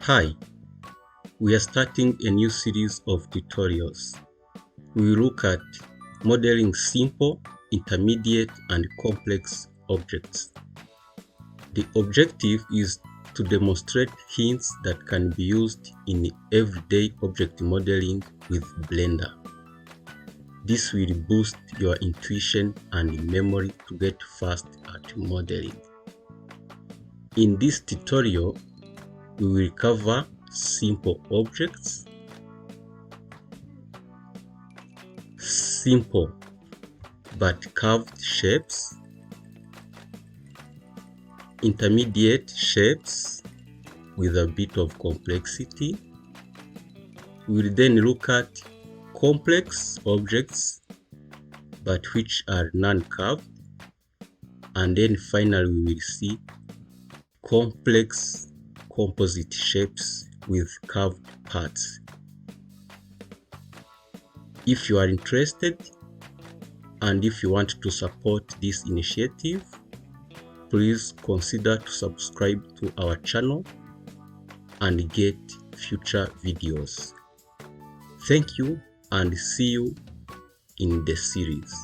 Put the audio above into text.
Hi, we are starting a new series of tutorials. We will look at modeling simple, intermediate, and complex objects. The objective is to demonstrate hints that can be used in everyday object modeling with Blender. This will boost your intuition and memory to get fast at modeling. In this tutorial, we will cover simple objects, simple but curved shapes, intermediate shapes with a bit of complexity. We will then look at complex objects but which are non-curved, and then finally we will see complex composite shapes with curved parts. If you are interested and if you want to support this initiative, please consider to subscribe to our channel and get future videos. Thank you and see you in the series.